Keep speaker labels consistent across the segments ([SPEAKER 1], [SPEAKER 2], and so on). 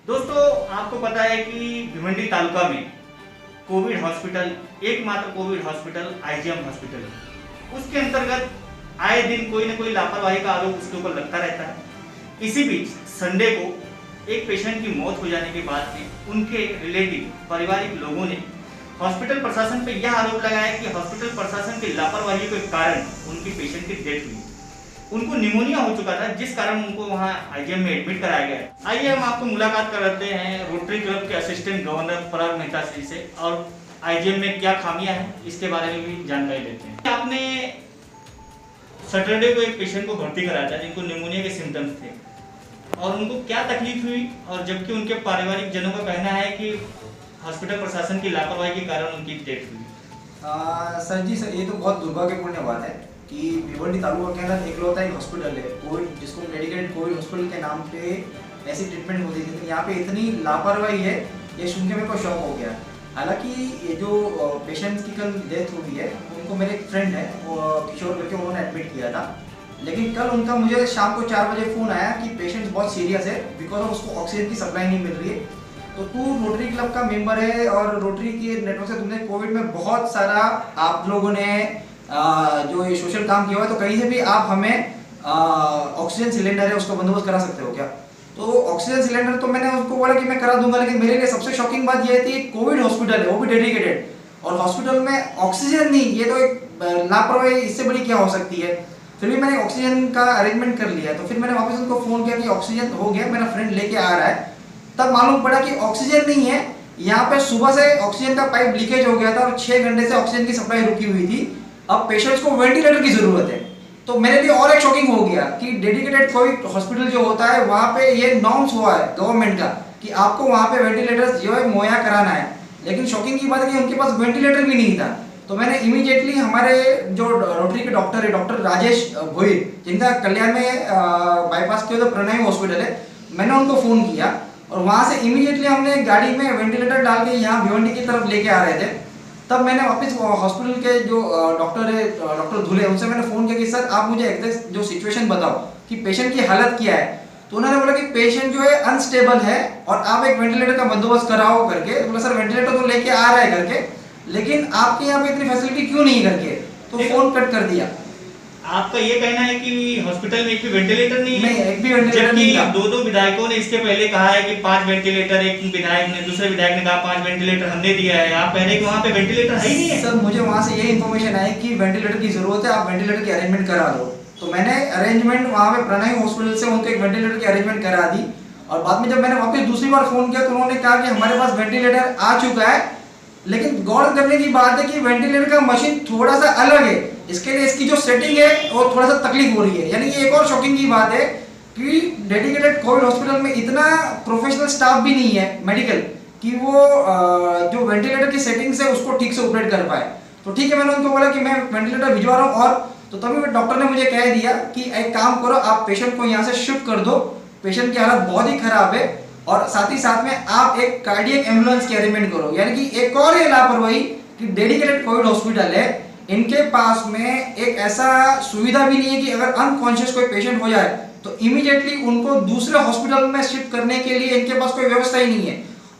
[SPEAKER 1] दोस्तों, आपको पता है कि भिवंडी तालुका में कोविड हॉस्पिटल, एकमात्र कोविड हॉस्पिटल आईजीएम हॉस्पिटल है। उसके अंतर्गत आए दिन कोई ना कोई लापरवाही का आरोप उसके ऊपर लगता रहता है। इसी बीच संडे को एक पेशेंट की मौत हो जाने के बाद में उनके रिलेटिव पारिवारिक लोगों ने हॉस्पिटल प्रशासन पर यह आरोप लगाया कि हॉस्पिटल प्रशासन की लापरवाही के कारण उनकी पेशेंट की डेथ हुई। उनको निमोनिया हो चुका था, जिस कारण उनको वहां आईजीएम में एडमिट कराया गया है। आइए हम आपको मुलाकात कराते हैं रोटरी क्लब के असिस्टेंट गवर्नर पराग मेहता जी से, और आईजीएम में क्या खामियां हैं इसके बारे में भी जानकारी लेते हैं। आपने सैटरडे को एक पेशेंट को भर्ती कराया था जिनको निमोनिया के सिम्टम्स थे, और उनको क्या तकलीफ हुई, और जबकि उनके पारिवारिक जनों का कहना है कि हॉस्पिटल प्रशासन की लापरवाही के कारण उनकी डेथ हुई।
[SPEAKER 2] सर जी, सर ये तो बहुत दुर्भाग्यपूर्ण बात है कि भिवंडी तालुका के अंदर एकलौता एक हॉस्पिटल है कोविड, जिसको डेडिकेटेड कोविड हॉस्पिटल के नाम पे ऐसी ट्रीटमेंट होती थी, लेकिन यहाँ पे इतनी लापरवाही है, ये सुन के मेरे को शॉक हो गया। हालांकि ये जो पेशेंट्स की कल डेथ हुई है, उनको मेरे एक फ्रेंड है वो किशोर करके, उन्होंने एडमिट किया था। लेकिन कल उनका मुझे शाम को 4 बजे फ़ोन आया कि पेशेंट बहुत सीरियस है, बिकॉज ऑफ उसको ऑक्सीजन की सप्लाई नहीं मिल रही है। तो तू रोटरी क्लब का मेंबर है और रोटरी के नेटवर्क से तुमने कोविड में बहुत सारा आप लोगों ने जो ये सोशल काम किया हुआ है, तो कहीं से भी आप हमें ऑक्सीजन सिलेंडर है उसका बंदोबस्त करा सकते हो क्या? तो ऑक्सीजन सिलेंडर तो मैंने उसको बोला कि मैं करा दूंगा, लेकिन मेरे लिए सबसे शॉकिंग बात यह थी कोविड हॉस्पिटल है, वो भी डेडिकेटेड, और हॉस्पिटल में ऑक्सीजन नहीं, ये तो एक लापरवाही इससे बड़ी क्या हो सकती है। फिर भी मैंने ऑक्सीजन का अरेंजमेंट कर लिया, तो फिर मैंने वापस उनको फ़ोन किया कि ऑक्सीजन हो गया, मेरा फ्रेंड लेके आ रहा है। तब मालूम पड़ा कि ऑक्सीजन नहीं है, यहाँ पे सुबह से ऑक्सीजन का पाइप लीकेज हो गया था और 6 घंटे से ऑक्सीजन की सप्लाई रुकी हुई थी। अब पेशेंट्स को वेंटिलेटर की जरूरत है। तो मेरे लिए और एक शॉकिंग हो गया कि डेडिकेटेड कोविड हॉस्पिटल जो होता है, वहाँ पे ये नॉर्म्स हुआ है गवर्नमेंट का कि आपको वहाँ पे वेंटिलेटर्स जो है मुहैया कराना है, लेकिन शॉकिंग की बात है कि उनके पास वेंटिलेटर भी नहीं था। तो मैंने इमीडिएटली हमारे जो रोटरी के डॉक्टर है, डॉक्टर राजेश भोईर, जिनका कल्याण में बाईपास के तो प्रणय हॉस्पिटल है, मैंने उनको फ़ोन किया और वहाँ से इमीडिएटली हमने गाड़ी में वेंटिलेटर डाल के यहाँ भिवंडी की तरफ लेके आ रहे थे। तब मैंने वापस हॉस्पिटल के जो डॉक्टर है, डॉक्टर धुले, उनसे मैंने फ़ोन किया कि सर आप मुझे एग्जैक्ट जो सिचुएशन बताओ कि पेशेंट की हालत क्या है। तो उन्होंने बोला कि पेशेंट जो है अनस्टेबल है और आप एक वेंटिलेटर का बंदोबस्त कराओ करके। बोला सर वेंटिलेटर तो लेके आ रहा है करके, लेकिन आपके यहाँ पे इतनी फैसिलिटी क्यों नहीं करके। तो फ़ोन कट कर दिया।
[SPEAKER 1] आपका ये कहना है कि हॉस्पिटल में एक भी वेंटिलेटर नहीं है?
[SPEAKER 2] नहीं, एक भी वेंटिलेटर नहीं था।
[SPEAKER 1] दो विधायकों ने इसके पहले कहा है कि 5 वेंटिलेटर, एक विधायक ने, दूसरे विधायक ने कहा 5 वेंटिलेटर हमने दिया है। आप कह रहे हैं कि वहाँ पे वेंटिलेटर है ही नहीं है?
[SPEAKER 2] सर मुझे वहाँ से ये इन्फॉर्मेशन आई कि वेंटिलेटर की जरूरत है, आप वेंटिलेटर की अरेंजमेंट करा दो। तो मैंने अरेंजमेंट वहाँ पे प्रणय हॉस्पिटल से उनको एक वेंटिलेटर की अरेंजमेंट करा दी। और बाद में जब मैंने वापस दूसरी बार फ़ोन किया तो उन्होंने कहा कि हमारे पास वेंटिलेटर आ चुका है, लेकिन गौर करने की बात है कि वेंटिलेटर का मशीन थोड़ा सा अलग है, इसके लिए इसकी जो सेटिंग है वो थोड़ा सा तकलीफ हो रही है। यानी कि एक और शॉकिंग की बात है कि डेडिकेटेड कोविड हॉस्पिटल में इतना प्रोफेशनल स्टाफ भी नहीं है मेडिकल कि वो जो वेंटिलेटर की सेटिंग्स है उसको ठीक से ऑपरेट कर पाए। तो ठीक है, मैंने उनको बोला कि मैं वेंटिलेटर भिजवा रहा हूँ, और तो तभी डॉक्टर ने मुझे कह दिया कि एक काम करो, आप पेशेंट को यहाँ से शिफ्ट कर दो, पेशेंट की हालत बहुत ही खराब है, और साथ ही साथ में आप एक कार्डियक एम्बुलेंस की अरेंजमेंट करो। यानी कि एक और ये लापरवाही कि डेडिकेटेड कोविड हॉस्पिटल है, इनके पास में एक ऐसा सुविधा भी नहीं है कि अगर अनकॉन्शियस कोई पेशेंट हो जाए तो इमीडिएटली उनको दूसरे हॉस्पिटल में शिफ्ट करने के लिए इनके पास कोई व्यवस्था ही नहीं है।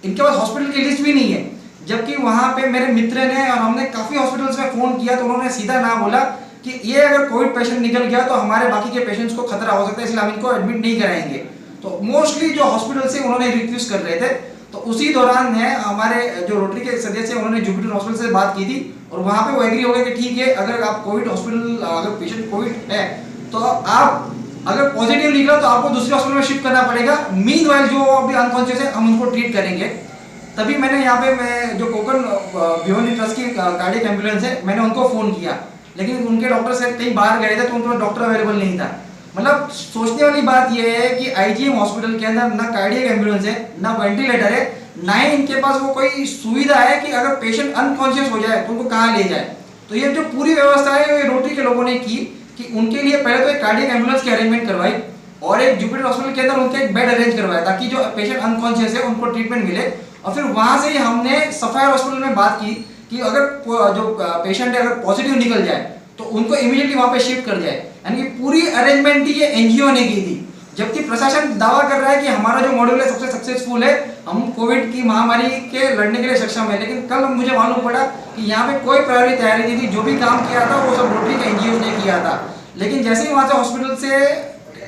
[SPEAKER 2] इनके पास हॉस्पिटल की लिस्ट भी नहीं है, जबकि वहाँ पे मेरे मित्र ने और हमने काफ़ी हॉस्पिटल्स में फ़ोन किया तो उन्होंने सीधा ना बोला कि ये अगर कोविड पेशेंट निकल गया तो हमारे बाकी के पेशेंट्स को खतरा हो सकता है, इसलिए हम इनको एडमिट नहीं कराएंगे। तो मोस्टली जो हॉस्पिटल से उन्होंने रिक्वेस्ट कर रहे थे। तो उसी दौरान है हमारे जो रोटरी के सदस्य हैं, उन्होंने जुपिटर हॉस्पिटल से बात की थी और वहाँ पे वो एग्री हो गए कि ठीक है, अगर आप कोविड हॉस्पिटल, अगर पेशेंट कोविड है तो आप अगर पॉजिटिव निकला तो आपको दूसरे हॉस्पिटल में शिफ्ट करना पड़ेगा। मीनवाइल जो अभी अनकॉन्शियस है हम उनको ट्रीट करेंगे। तभी मैंने यहाँ पे मैं जो कोकन भिवंडी ट्रस्ट की कार्डियक एम्बुलेंस है, मैंने उनको फ़ोन किया, लेकिन उनके डॉक्टर से कहीं बाहर गए थे तो उनको डॉक्टर अवेलेबल नहीं था। मतलब सोचने वाली बात यह है कि आईजीएम हॉस्पिटल के अंदर ना कार्डियक एम्बुलेंस है, ना वेंटिलेटर है, ना ही इनके पास वो कोई सुविधा है कि अगर पेशेंट अनकॉन्शियस हो जाए तो उनको कहाँ ले जाए। तो ये जो पूरी व्यवस्था है ये रोटरी के लोगों ने की कि उनके लिए पहले तो एक कार्डियक एम्बुलेंस की अरेंजमेंट करवाई और एक जुपिटर हॉस्पिटल के अंदर उनके एक बेड अरेंज करवाया ताकि जो पेशेंट अनकॉन्शियस है उनको ट्रीटमेंट मिले। और फिर वहाँ से ही हमने सफायर हॉस्पिटल में बात की कि अगर जो पेशेंट है अगर पॉजिटिव निकल जाए तो उनको इमीडिएटली वहाँ पे शिफ्ट कर जाए। यानी कि पूरी अरेंजमेंट ही ये एनजीओ ने की थी। जबकि प्रशासन दावा कर रहा है कि हमारा जो मॉड्यूल है सबसे सक्सेसफुल है, हम कोविड की महामारी के लड़ने के लिए सक्षम है। लेकिन कल मुझे मालूम पड़ा कि यहाँ पे कोई प्रायोरिटी तैयारी नहीं थी, जो भी काम किया था वो सब रोटरी के एनजीओ ने किया था। लेकिन जैसे ही वहाँ से हॉस्पिटल से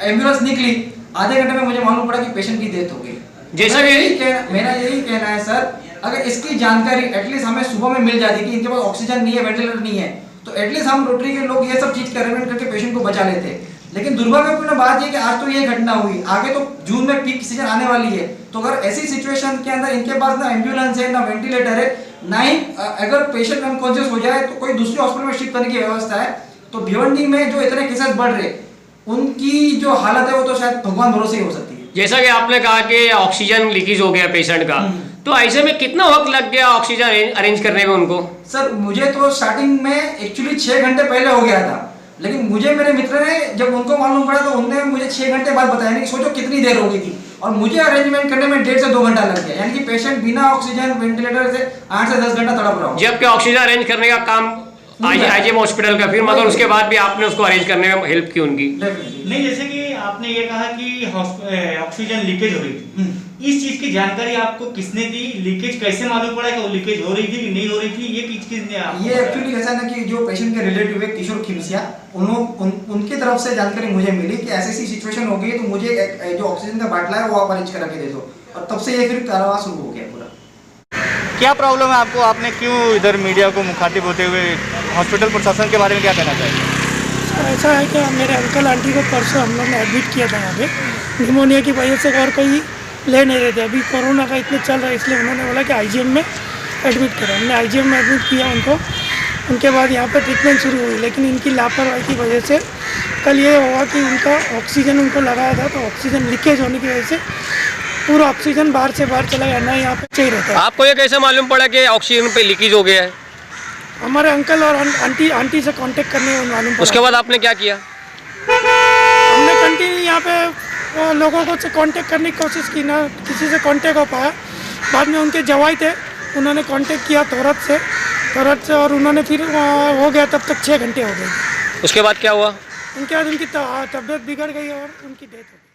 [SPEAKER 2] एम्बुलेंस निकली, आधे घंटे में मुझे मालूम पड़ा कि पेशेंट की डेथ हो गई।
[SPEAKER 3] जैसा
[SPEAKER 2] मेरा यही कहना है सर, अगर इसकी जानकारी एटलीस्ट हमें सुबह में मिल जाती कि इनके पास ऑक्सीजन नहीं है, वेंटिलेटर नहीं है, तो एटलीस्ट हम रोटरी के लोग ये सब चीज का अरेंजमेंट करके पेशेंट को बचा लेते। लेकिन दुर्भाग्यपूर्ण बात ये कि आज तो ये घटना हुई, आगे तो जून में पीक सीजन आने वाली है, तो अगर ऐसी सिचुएशन के अंदर इनके पास ना एम्बुलेंस है ना वेंटिलेटर है, ना ही अगर पेशेंट अनकॉन्शियस हो जाए तो कोई दूसरे हॉस्पिटल में शिफ्ट करने की व्यवस्था है, तो भिवंडी में जो इतने केसेस बढ़ रहे उनकी जो हालत है वो तो शायद भगवान भरोसे ही हो सकती है।
[SPEAKER 3] जैसा कि आपने कहा कि ऑक्सीजन लीकेज हो गया पेशेंट का, तो ऐसे में कितना वक्त लग गया ऑक्सीजन अरेंज करने में उनको?
[SPEAKER 2] सर मुझे तो स्टार्टिंग में एक्चुअली 6 घंटे पहले हो गया था, लेकिन मुझे मेरे मित्र ने जब उनको मालूम पड़ा तो उनने मुझे 6 घंटे बाद बताया, नहीं सोचो कितनी देर हो गई थी, और मुझे अरेंजमेंट करने में 1.5 से 2 घंटा लग गया, यानी कि पेशेंट बिना ऑक्सीजन वेंटिलेटर से 8 से 10 घंटा तड़प रहा हूँ।
[SPEAKER 3] जबकि ऑक्सीजन अरेंज करने का काम आईजीएम हॉस्पिटल का, फिर मतलब उसके बाद भी आपने उसको अरेंज करने में हेल्प की उनकी?
[SPEAKER 1] नहीं, जैसे कि आपने ये कहा कि ऑक्सीजन लीकेज हो रही थी, इस चीज की जानकारी आपको किसने दी? लीकेज कैसे मालूम पड़ा कि वो लीकेज हो रही थी कि नहीं हो रही थी? ये चीज किसने आपको?
[SPEAKER 2] ये एक्चुअली ऐसा ना कि जो पेशेंट के रिलेटिव है किशोर खिमसिया, उनकी तरफ से जानकारी मुझे मिली कि ऐसी सिचुएशन हो गई, तो मुझे जो ऑक्सीजन का बाटला है वो आप अरेंज करा के दे दो, और तब से ये फिर कारवां शुरू हो गया पूरा।
[SPEAKER 1] क्या प्रॉब्लम है आपको? आपने क्यों इधर मीडिया को मुखातिब होते हुए हॉस्पिटल प्रशासन के बारे में क्या कहना चाहिए?
[SPEAKER 4] ऐसा है कि मेरे अंकल आंटी को परसों हम लोग ने एडमिट किया था यहाँ पे निमोनिया की वजह से, और कोई ले नहीं रहे थे। अभी कोरोना का इतने चल रहा है, इसलिए उन्होंने बोला कि आईजीएम में एडमिट करो। हमने आईजीएम में एडमिट किया उनको, उनके बाद यहाँ पर ट्रीटमेंट शुरू हुई। लेकिन इनकी लापरवाही की वजह से कल ये हुआ कि उनका ऑक्सीजन उनको लगाया था, तो ऑक्सीजन लीकेज होने की वजह से पूरा ऑक्सीजन बाहर से बाहर चला गया, ना यहाँ पे चाहिए रहता है।
[SPEAKER 3] आपको ये कैसे मालूम पड़ा कि ऑक्सीजन पे लीकेज हो गया है?
[SPEAKER 4] हमारे अंकल और आंटी से कांटेक्ट करने में मालूम पड़ा।
[SPEAKER 3] उसके बाद आपने क्या किया?
[SPEAKER 4] हमने कंटिन्यू यहाँ पे लोगों को से कांटेक्ट करने की कोशिश की, ना किसी से कांटेक्ट हो पाया। बाद में उनके जवाई थे, उन्होंने कांटेक्ट किया तोरत से, और उन्होंने फिर हो गया, तब तक 6 घंटे हो गए।
[SPEAKER 3] उसके बाद क्या हुआ?
[SPEAKER 4] उनके बाद उनकी तबीयत बिगड़ गई और उनकी डेथ हो गई।